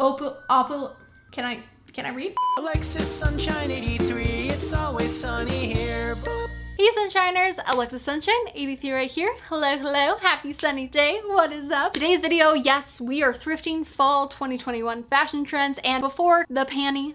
Can I read? Alexis Sunshine 83, it's always sunny here. Boop. Hey Sunshiners, Alexis Sunshine 83 right here. Hello, hello, happy sunny day. What is up? Today's video, yes, we are thrifting fall 2021 fashion trends, and before the panini,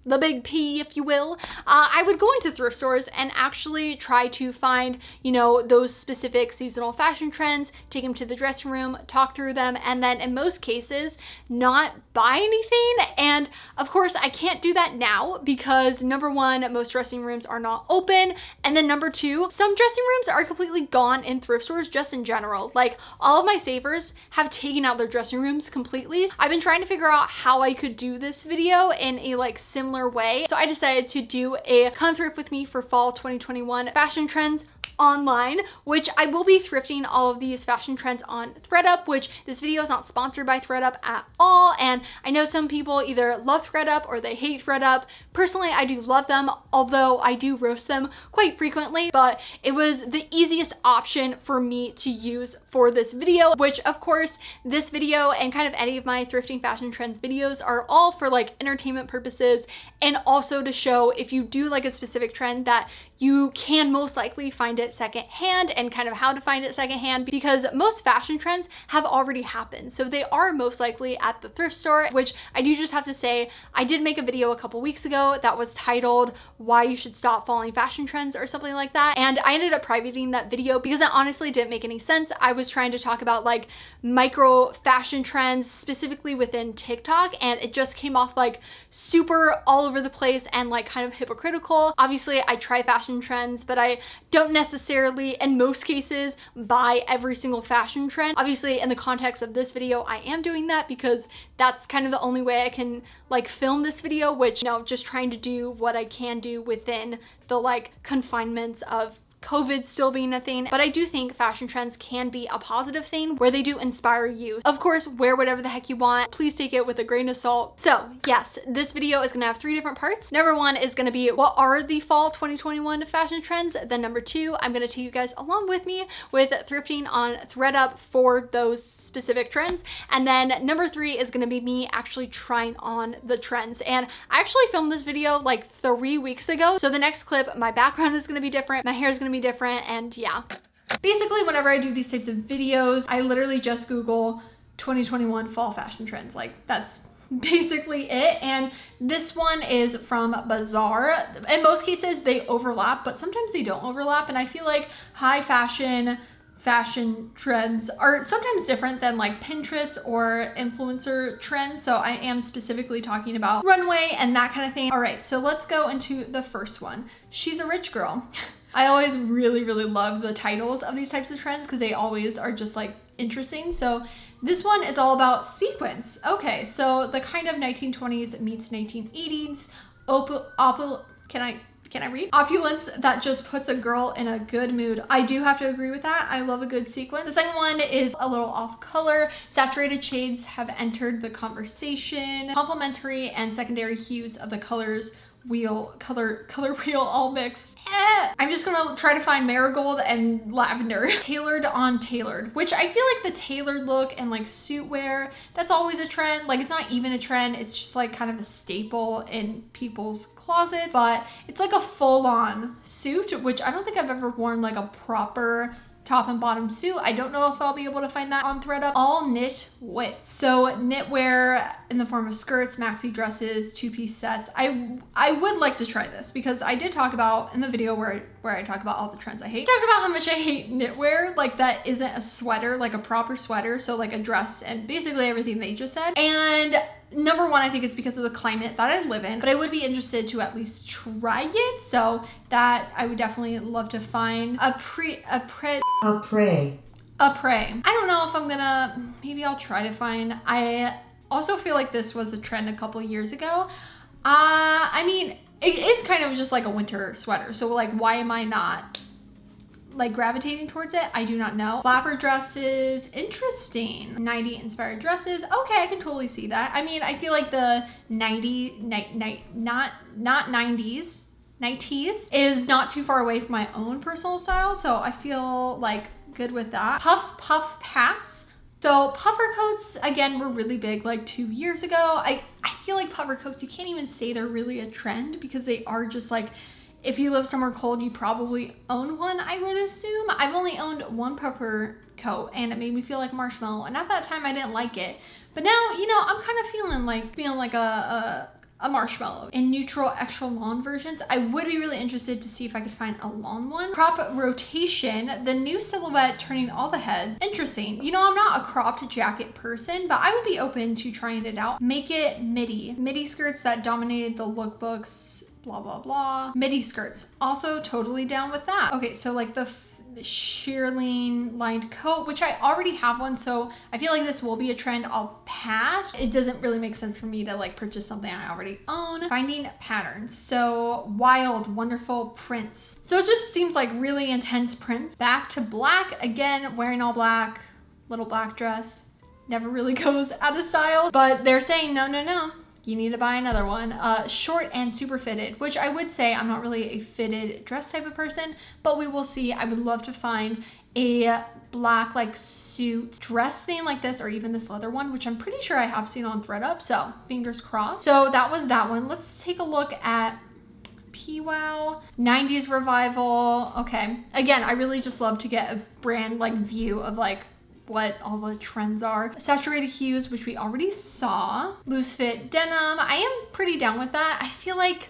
the big P, if you will, I would go into thrift stores and actually try to find, you know, those specific seasonal fashion trends, take them to the dressing room, talk through them, and then in most cases, not buy anything. And of course, I can't do that now because number one, most dressing rooms are not open. And then number two, some dressing rooms are completely gone in thrift stores just in general. Like all of my savers have taken out their dressing rooms completely. I've been trying to figure out how I could do this video in a like similar way. So I decided to do a come thrift with me for fall 2021 fashion trends online, which I will be thrifting all of these fashion trends on ThredUp, which this video is not sponsored by ThredUp at all. And I know some people either love ThredUp or they hate ThredUp. Personally, I do love them, although I do roast them quite frequently, but it was the easiest option for me to use for this video, which of course this video and kind of any of my thrifting fashion trends videos are all for like entertainment purposes and also to show if you do like a specific trend that you can most likely find it secondhand and kind of how to find it secondhand, because most fashion trends have already happened. So they are most likely at the thrift store, which I do just have to say, I did make a video a couple weeks ago that was titled Why You Should Stop Following Fashion Trends or something like that. And I ended up privating that video because it honestly didn't make any sense. I was trying to talk about like micro fashion trends specifically within TikTok, and it just came off like super all over the place and like kind of hypocritical. Obviously I try fashion trends, but I don't necessarily, in most cases, buy every single fashion trend. Obviously, in the context of this video, I am doing that because that's kind of the only way I can like film this video, which, you know, just trying to do what I can do within the like confinements of COVID still being a thing. But I do think fashion trends can be a positive thing where they do inspire you. Of course, wear whatever the heck you want. Please take it with a grain of salt. So yes, this video is gonna have three different parts. Number one is gonna be what are the fall 2021 fashion trends. Then number two, I'm gonna take you guys along with me with thrifting on ThredUp for those specific trends. And then number three is gonna be me actually trying on the trends. And I actually filmed this video like 3 weeks ago. So the next clip, my background is gonna be different, my hair is gonna be different, and yeah. Basically, whenever I do these types of videos, I literally just Google 2021 fall fashion trends. Like that's basically it. And this one is from Bazaar. In most cases, they overlap, but sometimes they don't overlap. And I feel like high fashion trends are sometimes different than like Pinterest or influencer trends. So I am specifically talking about runway and that kind of thing. All right, so let's go into the first one. She's a rich girl. I always really love the titles of these types of trends because they always are just like interesting. So this one is all about sequins. Okay, so the kind of 1920s meets 1980s can I read? Opulence that just puts a girl in a good mood. I do have to agree with that. I love a good sequin. The second one is a little off color. Saturated shades have entered the conversation. Complementary and secondary hues of the color wheel all mixed. I'm just gonna try to find marigold and lavender. Tailored on tailored, which I feel like the tailored look and like suit wear, that's always a trend. Like it's not even a trend, it's just like kind of a staple in people's closets, but it's like a full-on suit, which I don't think I've ever worn like a proper top and bottom suit. I don't know if I'll be able to find that on ThredUp. All knit width. So knitwear in the form of skirts, maxi dresses, two-piece sets. I would like to try this because I did talk about in the video where I talk about all the trends I hate. I talked about how much I hate knitwear, like that isn't a sweater, like a proper sweater. So like a dress and basically everything they just said. And number one, I think it's because of the climate that I live in, but I would be interested to at least try it. So that I would definitely love to find a prey. I don't know if I'm gonna, maybe I'll try to find. I also feel like this was a trend a couple years ago. I mean, it is kind of just like a winter sweater. So like, why am I not like gravitating towards it? I do not know. Flapper dresses, interesting. 90 inspired dresses. Okay, I can totally see that. I mean, I feel like the 90s is not too far away from my own personal style. So I feel like good with that. Puff pass. So puffer coats, again, were really big like 2 years ago. I feel like puffer coats, you can't even say they're really a trend because they are just like, if you live somewhere cold, you probably own one, I would assume. I've only owned one puffer coat and it made me feel like marshmallow. And at that time I didn't like it. But now, you know, I'm kind of feeling like a marshmallow. In neutral extra long versions, I would be really interested to see if I could find a long one. Crop rotation, the new silhouette turning all the heads. Interesting. You know, I'm not a cropped jacket person, but I would be open to trying it out. Make it midi. Midi skirts that dominated the lookbooks, blah, blah, blah. Midi skirts, also totally down with that. Okay, so like the shearling lined coat, which I already have one, so I feel like this will be a trend I'll pass. It doesn't really make sense for me to like purchase something I already own. Finding patterns, so wild, wonderful prints. So it just seems like really intense prints. Back to black, again, wearing all black, little black dress. Never really goes out of style, but they're saying no, no, no. You need to buy another one. Short and super fitted, which I would say I'm not really a fitted dress type of person, but we will see. I would love to find a black like suit dress thing like this, or even this leather one, which I'm pretty sure I have seen on ThredUp, so fingers crossed. So that was that one. Let's take a look at PWOW 90s revival. Okay, again, I really just love to get a brand like view of like what all the trends are. Saturated hues, which we already saw. Loose fit denim, I am pretty down with that. I feel like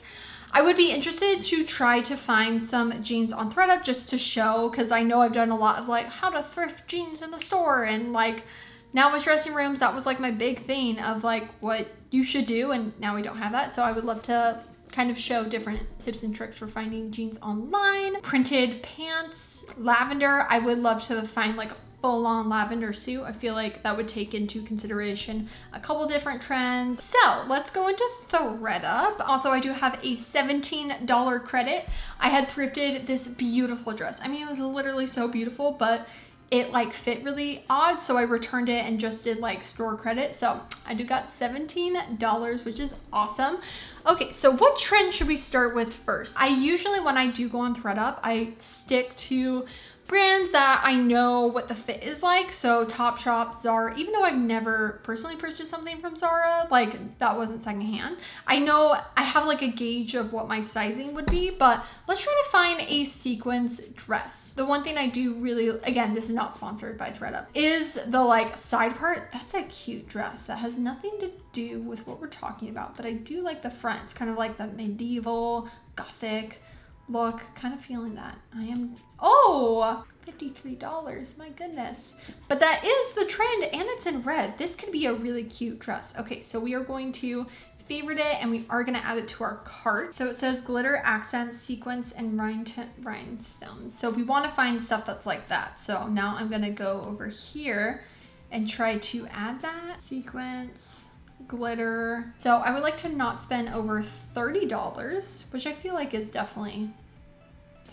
I would be interested to try to find some jeans on ThredUp just to show, because I know I've done a lot of like how to thrift jeans in the store, and like now with dressing rooms, that was like my big thing of like what you should do, and now we don't have that. So I would love to kind of show different tips and tricks for finding jeans online. Printed pants, lavender, I would love to find like a full-on lavender suit. I feel like that would take into consideration a couple different trends. So let's go into ThredUp. Also, I do have a $17 credit. I had thrifted this beautiful dress. I mean, it was literally so beautiful, but it like fit really odd, so I returned it and just did like store credit. So I do got $17, which is awesome. Okay, so what trend should we start with first? I usually, when I do go on ThredUp, I stick to brands that I know what the fit is like. So Topshop, Zara, even though I've never personally purchased something from Zara, like that wasn't secondhand, I know I have like a gauge of what my sizing would be. But let's try to find a sequence dress. The one thing I do really, again, this is not sponsored by ThredUp, is the like side part. That's a cute dress that has nothing to do with what we're talking about, but I do like the front. It's kind of like the medieval gothic look, kind of feeling that. I am, oh, $53, my goodness. But that is the trend, and it's in red. This could be a really cute dress. Okay, so we are going to favorite it, and we are gonna add it to our cart. So it says glitter, accent, sequins, and rhinestones. So we wanna find stuff that's like that. So now I'm gonna go over here and try to add that. Sequins, glitter. So I would like to not spend over $30, which I feel like is definitely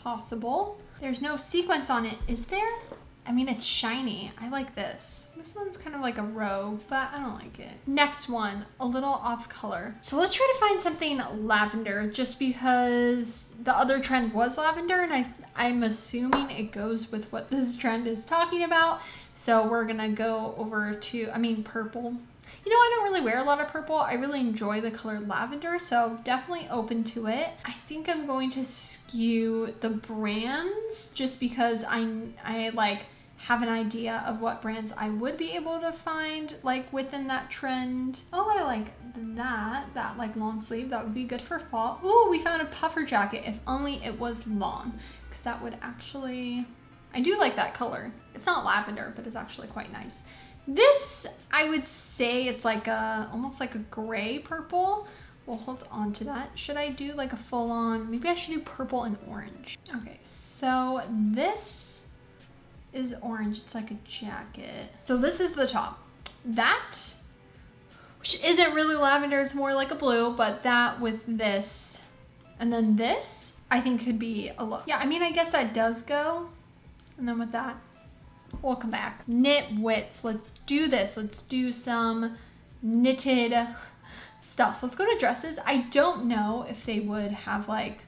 possible. There's no sequence on it, is there? I mean, it's shiny. I like this. This one's kind of like a robe, but I don't like it. Next one, a little off color. So let's try to find something lavender, just because the other trend was lavender, and I'm assuming it goes with what this trend is talking about. So we're gonna go over to, I mean, purple. You know, I don't really wear a lot of purple. I really enjoy the color lavender, so definitely open to it. I think I'm going to skew the brands just because I like have an idea of what brands I would be able to find like within that trend. Oh, I like that like long sleeve. That would be good for fall. Ooh, we found a puffer jacket. If only it was long, because that would actually, I do like that color. It's not lavender, but it's actually quite nice. This, I would say it's like a, almost like a gray purple. We'll hold on to that. Should I do like a full on, maybe I should do purple and orange. Okay, so this is orange. It's like a jacket. So this is the top. That, which isn't really lavender, it's more like a blue, but that with this, and then this, I think could be a look. Yeah, I mean, I guess that does go. And then with that, we'll come back. Knit widths, let's do this. Let's do some knitted stuff. Let's go to dresses. I don't know if they would have like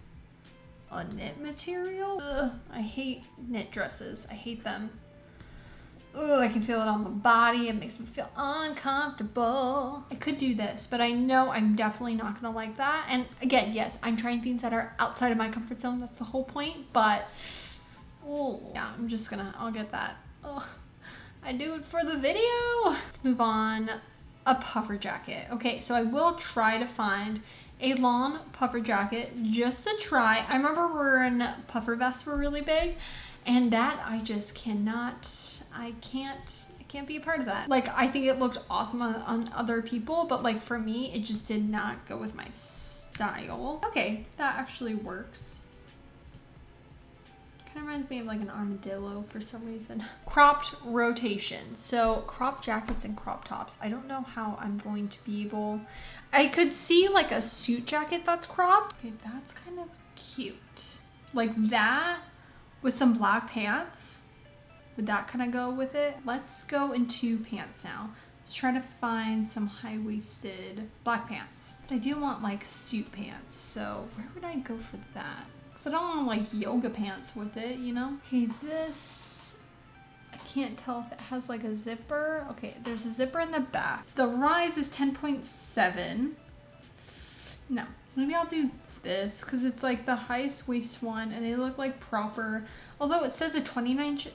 a knit material. Ugh, I hate knit dresses. I hate them. Ooh, I can feel it on the body. It makes me feel uncomfortable. I could do this, but I know I'm definitely not gonna like that. And again, yes, I'm trying things that are outside of my comfort zone. That's the whole point, but oh yeah, I'll get that. Oh, I do it for the video. Let's move on. A puffer jacket. Okay, so I will try to find a lawn puffer jacket just to try. I remember when puffer vests were really big, and that I just I can't be a part of that. Like, I think it looked awesome on other people, but like for me, it just did not go with my style. Okay, that actually works. Kind of reminds me of like an armadillo for some reason. Cropped rotation. So crop jackets and crop tops. I don't know how I'm going to be able, I could see like a suit jacket that's cropped. Okay, that's kind of cute. Like that with some black pants. Would that kind of go with it? Let's go into pants now. Let's try to find some high-waisted black pants. But I do want like suit pants. So where would I go for that? Because I don't want like yoga pants with it, you know? Okay, this, I can't tell if it has like a zipper. Okay, there's a zipper in the back. The rise is 10.7. No, maybe I'll do this because it's like the highest waist one and they look like proper. Although it says a 29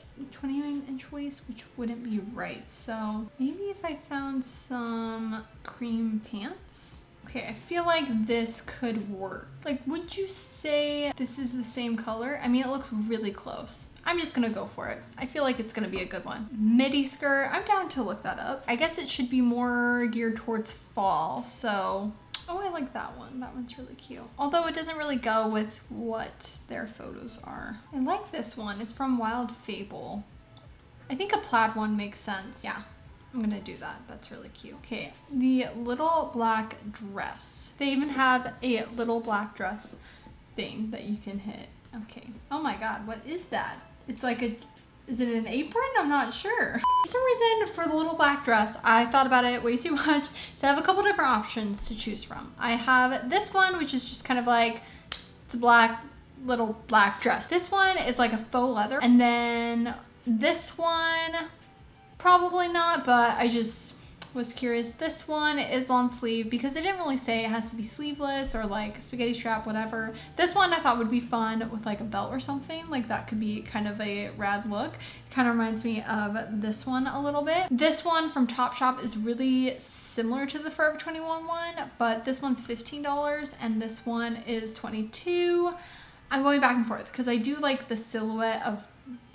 inch waist, which wouldn't be right. So maybe if I found some cream pants. Okay, I feel like this could work. Like, would you say this is the same color? I mean, it looks really close. I'm just gonna go for it. I feel like it's gonna be a good one. Midi skirt, I'm down to look that up. I guess it should be more geared towards fall, so. Oh, I like that one. That one's really cute. Although it doesn't really go with what their photos are. I like this one. It's from Wild Fable. I think a plaid one makes sense. Yeah, I'm gonna do that. That's really cute. Okay, the little black dress. They even have a little black dress thing that you can hit. Okay. Oh my God, what is that? It's like is it an apron? I'm not sure. For some reason, for the little black dress, I thought about it way too much. So I have a couple different options to choose from. I have this one, which is just kind of like, it's a little black dress. This one is like a faux leather. And then this one, probably not, but I just was curious. This one is long sleeve because it didn't really say it has to be sleeveless or like spaghetti strap, whatever. This one I thought would be fun with like a belt or something. Like that could be kind of a rad look. It kind of reminds me of this one a little bit. This one from Topshop is really similar to the Forever 21 one, but this one's $15 and this one is $22. I'm going back and forth because I do like the silhouette of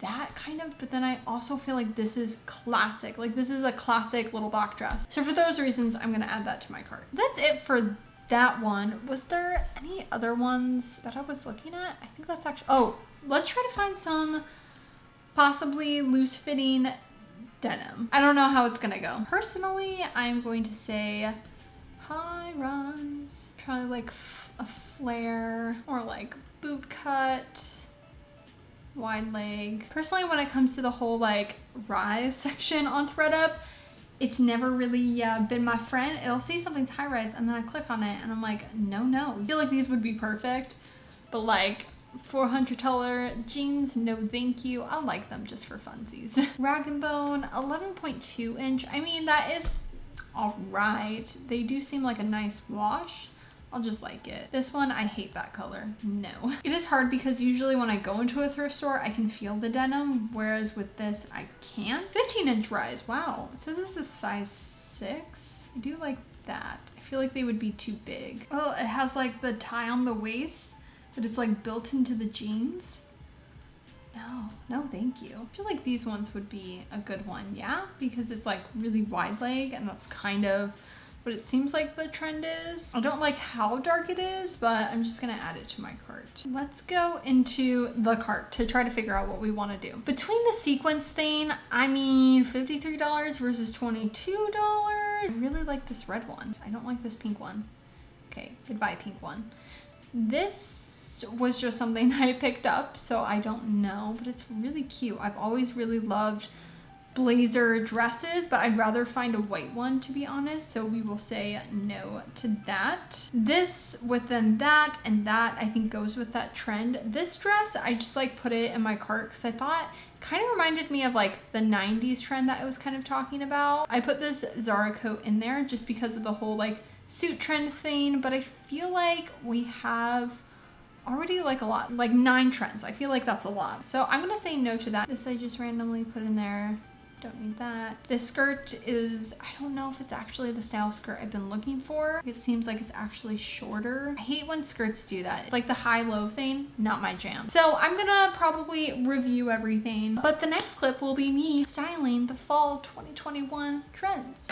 that kind of, but then I also feel like this is classic. Like this is a classic little black dress. So for those reasons, I'm gonna add that to my cart. That's it for that one. Was there any other ones that I was looking at? I think that's actually, oh, let's try to find some possibly loose fitting denim. I don't know how it's gonna go. Personally, I'm going to say high rise, probably like a flare or like boot cut, wide leg. Personally, when it comes to the whole like rise section on ThredUp, it's never really been my friend. It'll say something's high rise and then I click on it and I'm like, no. I feel like these would be perfect, but like $400 jeans, no thank you. I like them just for funsies. Rag & Bone, 11.2 inch. I mean, that is all right. They do seem like a nice wash. I'll just like it. This one, I hate that color. No. It is hard because usually when I go into a thrift store, I can feel the denim, whereas with this, I can't. 15-inch rise, wow. It says this is size 6. I do like that. I feel like they would be too big. Oh, it has like the tie on the waist, but it's like built into the jeans. No, thank you. I feel like these ones would be a good one, yeah? Because it's like really wide leg and that's kind of what it seems like the trend is. I don't like how dark it is, but I'm just gonna add it to my cart. Let's go into the cart to try to figure out what we wanna do. Between the sequence thing, I mean, $53 versus $22. I really like this red one. I don't like this pink one. Okay, goodbye pink one. This was just something I picked up, so I don't know, but it's really cute. I've always really loved blazer dresses, but I'd rather find a white one, to be honest, so we will say no to that. This within that and that I think goes with that trend. This dress, I just like put it in my cart because I thought kind of reminded me of like the 90s trend that I was kind of talking about. I put this Zara coat in there just because of the whole like suit trend thing, but I feel like we have already like a lot, like 9 trends. I feel like that's a lot. So I'm gonna say no to that. This I just randomly put in there. Don't need that. This skirt is, I don't know if it's actually the style skirt I've been looking for. It seems like it's actually shorter. I hate when skirts do that. It's like the high-low thing, not my jam. So I'm gonna probably review everything, but the next clip will be me styling the fall 2021 trends.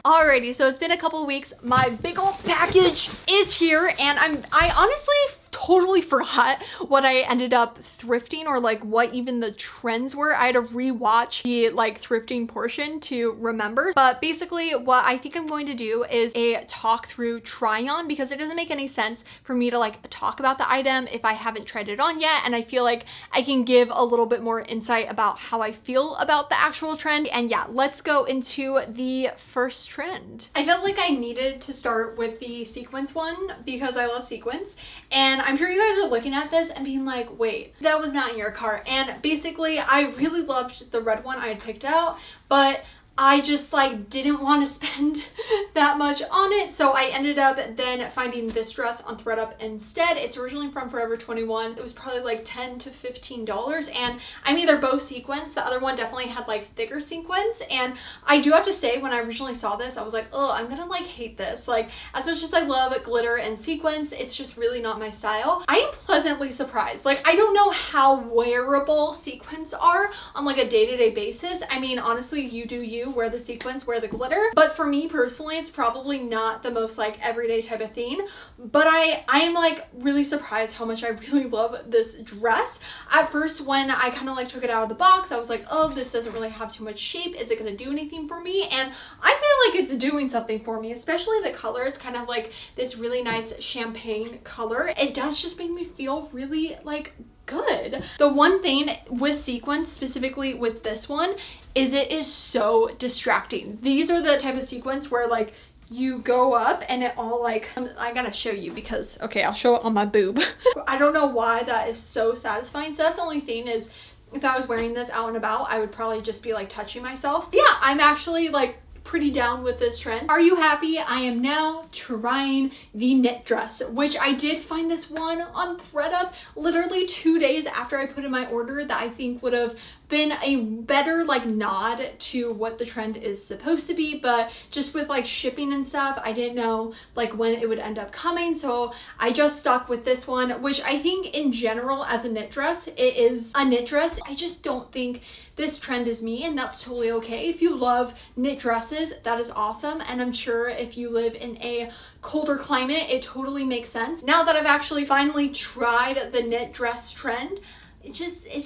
Alrighty, so it's been a couple weeks. My big old package is here, and I honestly totally forgot what I ended up thrifting, or like what even the trends were. I had to rewatch the like thrifting portion to remember. But basically what I think I'm going to do is a talk through try on, because it doesn't make any sense for me to like talk about the item if I haven't tried it on yet. And I feel like I can give a little bit more insight about how I feel about the actual trend. And yeah, let's go into the first trend. I felt like I needed to start with the sequins one because I love sequins, and I'm sure you guys are looking at this and being like, wait, that was not in your cart. And basically I really loved the red one I had picked out, but I just like didn't want to spend that much on it. So I ended up then finding this dress on ThredUp instead. It's originally from Forever 21. It was probably like $10 to $15. And I mean, they're both sequins. The other one definitely had like thicker sequins. And I do have to say, when I originally saw this, I was like, oh, I'm gonna like hate this. Like, as much as I love glitter and sequins, it's just really not my style. I am pleasantly surprised. Like, I don't know how wearable sequins are on like a day-to-day basis. I mean, honestly, you do you. Wear the sequins, wear the glitter, but for me personally, it's probably not the most like everyday type of thing. But I am like really surprised how much I really love this dress. At first, when I kind of like took it out of the box, I was like, oh, this doesn't really have too much shape. Is it gonna do anything for me? And I feel like it's doing something for me, especially the color. It's kind of like this really nice champagne color. It does just make me feel really like good. The one thing with sequins, specifically with this one, is it is so distracting. These are the type of sequins where like you go up and it all like, I gotta show you because, okay, I'll show it on my boob. I don't know why that is so satisfying. So that's the only thing is, if I was wearing this out and about, I would probably just be like touching myself. Yeah, I'm actually like pretty down with this trend. Are you happy? I am now trying the knit dress, which I did find this one on ThredUp literally 2 days after I put in my order, that I think would have been a better like nod to what the trend is supposed to be, but just with like shipping and stuff, I didn't know like when it would end up coming, so I just stuck with this one, which I think in general as a knit dress, it is a knit dress. I just don't think this trend is me, and that's totally okay. If you love knit dresses, that is awesome, and I'm sure if you live in a colder climate, it totally makes sense. Now that I've actually finally tried the knit dress trend, it's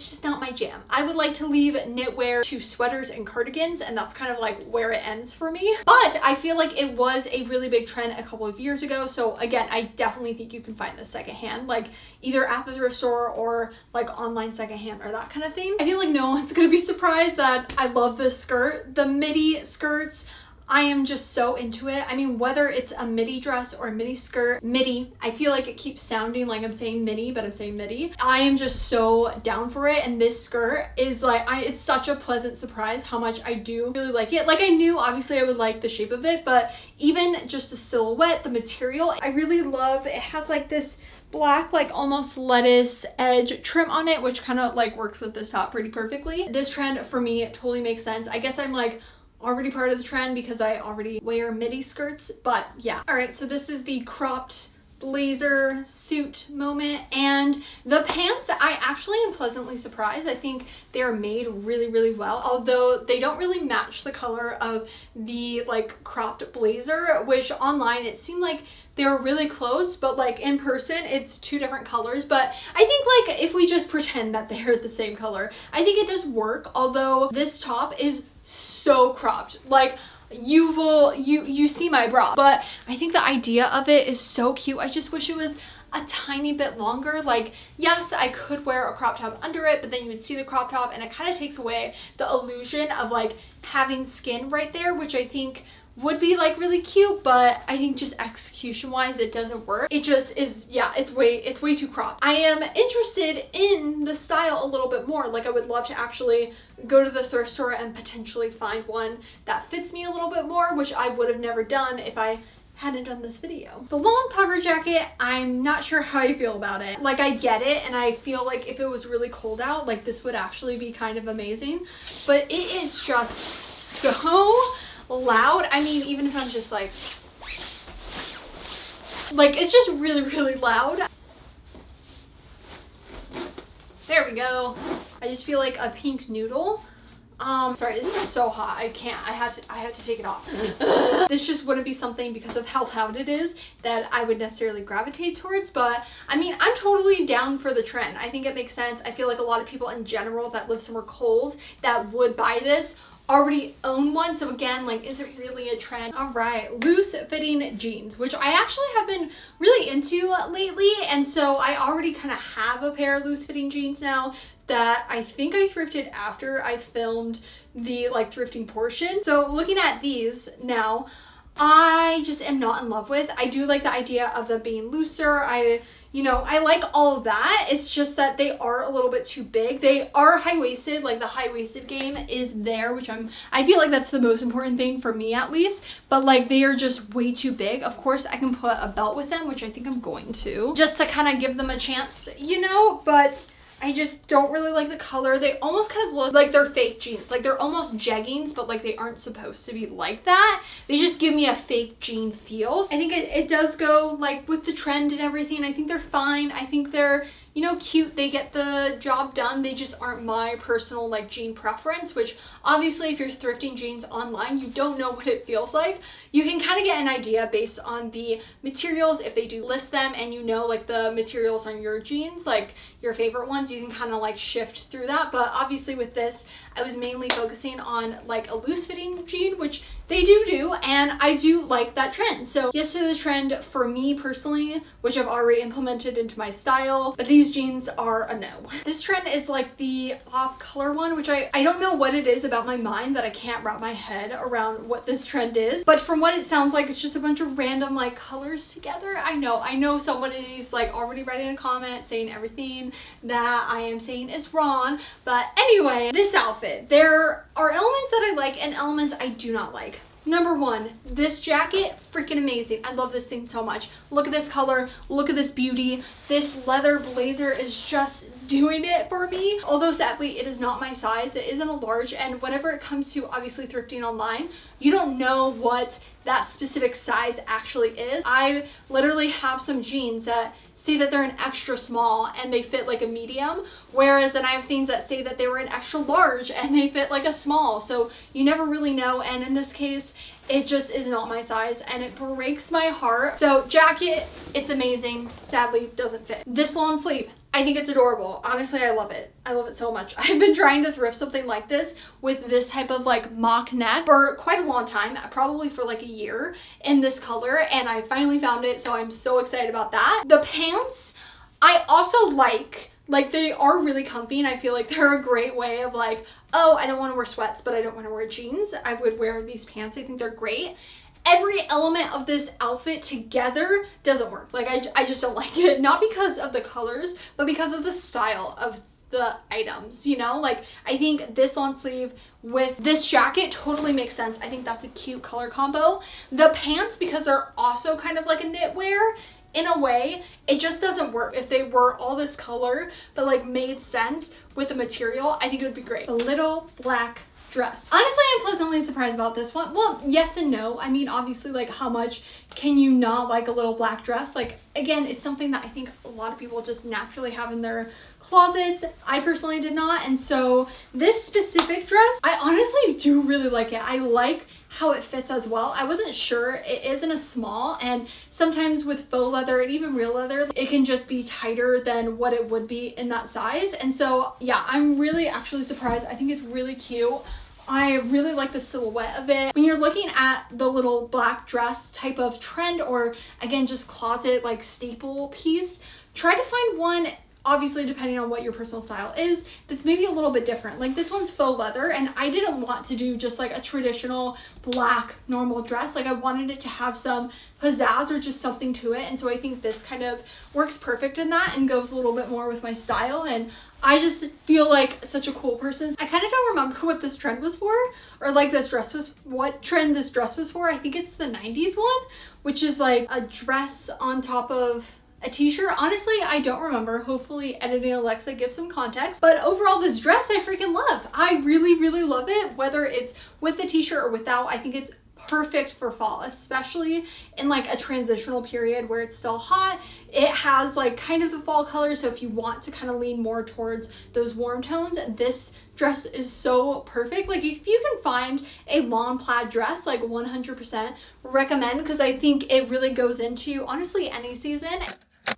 just not my jam. I would like to leave knitwear to sweaters and cardigans, and that's kind of like where it ends for me. But I feel like it was a really big trend a couple of years ago. So again, I definitely think you can find this secondhand, like either at the thrift store or like online secondhand or that kind of thing. I feel like no one's gonna be surprised that I love this skirt. The midi skirts, I am just so into it. I mean, whether it's a midi dress or a midi skirt, midi, I feel like it keeps sounding like I'm saying mini, but I'm saying midi. I am just so down for it. And this skirt is like, it's such a pleasant surprise how much I do really like it. Like, I knew obviously I would like the shape of it, but even just the silhouette, the material, I really love. It has like this black like almost lettuce edge trim on it, which kind of like works with this top pretty perfectly. This trend for me totally makes sense. I guess I'm like already part of the trend because I already wear midi skirts, but yeah. All right, so this is the cropped blazer suit moment, and the pants, I actually am pleasantly surprised. I think they're made really, really well, although they don't really match the color of the like cropped blazer, which online it seemed like they were really close, but like in person it's 2 different colors. But I think like if we just pretend that they're the same color, I think it does work, although this top is so cropped. Like, you see my bra, but I think the idea of it is so cute. I just wish it was a tiny bit longer. Like, yes, I could wear a crop top under it, but then you would see the crop top and it kind of takes away the illusion of like having skin right there, which I think would be like really cute, but I think just execution wise it doesn't work. It just is, yeah, it's way too cropped. I am interested in the style a little bit more. Like I would love to actually go to the thrift store and potentially find one that fits me a little bit more, which I would have never done if I hadn't done this video. The long puffer jacket, I'm not sure how I feel about it. Like I get it, and I feel like if it was really cold out, like this would actually be kind of amazing, but it is just so loud. I mean, even if I'm just like it's just really loud. There we go. I just feel like a pink noodle. Sorry, this is so hot. I can't. I have to take it off. This just wouldn't be something, because of how loud it is, that I would necessarily gravitate towards. But I mean, I'm totally down for the trend. I think it makes sense. I feel like a lot of people in general that live somewhere cold that would buy this already own one. So again, like, is it really a trend? All right, loose fitting jeans, which I actually have been really into lately. And so I already kind of have a pair of loose fitting jeans now that I think I thrifted after I filmed the like thrifting portion. So looking at these now, I just am not in love with. I do like the idea of them being looser. You know, I like all of that. It's just that they are a little bit too big. They are high-waisted, like the high-waisted game is there, which I feel like that's the most important thing for me at least, but like they are just way too big. Of course, I can put a belt with them, which I think I'm going to, just to kind of give them a chance, you know, but I just don't really like the color. They almost kind of look like they're fake jeans. Like they're almost jeggings, but like they aren't supposed to be like that. They just give me a fake jean feel. I think it does go like with the trend and everything. I think they're fine. I think they're, you know, cute. They get the job done. They just aren't my personal like jean preference, which obviously if you're thrifting jeans online, you don't know what it feels like. You can kind of get an idea based on the materials if they do list them, and you know like the materials on your jeans, like your favorite ones, you can kind of like shift through that. But obviously with this, I was mainly focusing on like a loose fitting jean, which they do, and I do like that trend. So yes to the trend for me personally, which I've already implemented into my style, but these jeans are a no. This trend is like the off color one, which I don't know what it is about my mind that I can't wrap my head around what this trend is, but from what it sounds like, it's just a bunch of random like colors together. I know somebody's like already writing a comment saying everything that I am saying is wrong, but anyway, this outfit, there are elements that I like and elements I do not like. Number one, this jacket, freaking amazing. I love this thing so much. Look at this color, look at this beauty. This leather blazer is just doing it for me. Although sadly, it is not my size. It isn't a large, and whenever it comes to obviously thrifting online, you don't know what that specific size actually is. I literally have some jeans that say that they're an extra small and they fit like a medium, whereas then I have things that say that they were an extra large and they fit like a small. So you never really know, and in this case, it just is not my size and it breaks my heart. So jacket, it's amazing. Sadly, doesn't fit. This long sleeve, I think it's adorable. Honestly, I love it. I love it so much. I've been trying to thrift something like this with this type of like mock neck for quite a long time, probably for like a year, in this color, and I finally found it, so I'm so excited about that. The pants, I also like they are really comfy, and I feel like they're a great way of like, oh, I don't want to wear sweats, but I don't want to wear jeans. I would wear these pants. I think they're great. Every element of this outfit together doesn't work. Like I just don't like it. Not because of the colors, but because of the style of the items, you know? Like I think this long sleeve with this jacket totally makes sense. I think that's a cute color combo. The pants, because they're also kind of like a knitwear, in a way, it just doesn't work. If they were all this color but like made sense with the material, I think it would be great. A little black dress. Honestly, I'm pleasantly surprised about this one. Well, yes and no. I mean, obviously, like, how much can you not like a little black dress? Like, again, it's something that I think a lot of people just naturally have in their closets. I personally did not, and so this specific dress, I honestly do really like it. I like how it fits as well. I wasn't sure. It is in a small, and sometimes with faux leather and even real leather, it can just be tighter than what it would be in that size. And so yeah, I'm really actually surprised. I think it's really cute. I really like the silhouette of it. When you're looking at the little black dress type of trend, or again, just closet like staple piece, try to find one obviously depending on what your personal style is, that's maybe a little bit different. Like this one's faux leather, and I didn't want to do just like a traditional black normal dress. Like I wanted it to have some pizzazz or just something to it, and so I think this kind of works perfect in that and goes a little bit more with my style. And I just feel like such a cool person. I kind of don't remember what this trend was for, or like what trend this dress was for. I think it's the 90s one, which is like a dress on top of a t-shirt. Honestly, I don't remember. Hopefully editing Alexa gives some context. But overall, this dress I freaking love. I really, really love it. Whether it's with the t-shirt or without, I think it's perfect for fall, especially in like a transitional period where it's still hot. It has like kind of the fall color, so if you want to kind of lean more towards those warm tones, this dress is so perfect. Like if you can find a long plaid dress, like 100% recommend, because I think it really goes into honestly any season.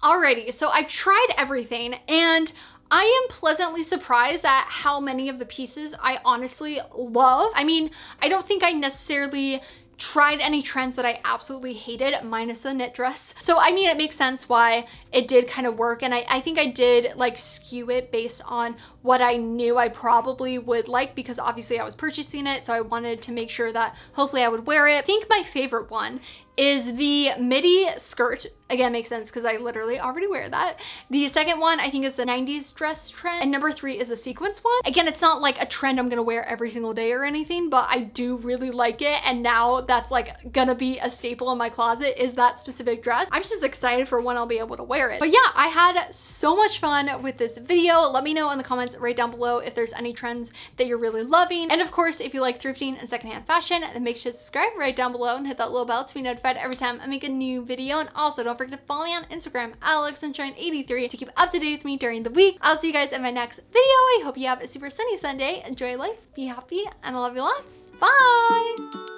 Alrighty, so I've tried everything, and I am pleasantly surprised at how many of the pieces I honestly love. I mean, I don't think I necessarily tried any trends that I absolutely hated, minus the knit dress. So I mean, it makes sense why it did kind of work, and I think I did like skew it based on what I knew I probably would like, because obviously I was purchasing it, so I wanted to make sure that hopefully I would wear it. I think my favorite one is the midi skirt. Again, makes sense because I literally already wear that. The second one I think is the 90s dress trend, and number 3 is a sequence one. Again, it's not like a trend I'm gonna wear every single day or anything, but I do really like it, and now that's like gonna be a staple in my closet, is that specific dress. I'm just excited for when I'll be able to wear it. But yeah, I had so much fun with this video. Let me know in the comments right down below if there's any trends that you're really loving, and of course if you like thrifting and secondhand fashion, then make sure to subscribe right down below and hit that little bell to be notified every time I make a new video. And also don't forget to follow me on Instagram, alexsunshine83, to keep up to date with me during the week. I'll see you guys in my next video. I hope you have a super sunny Sunday. Enjoy life, be happy, and I love you lots. Bye!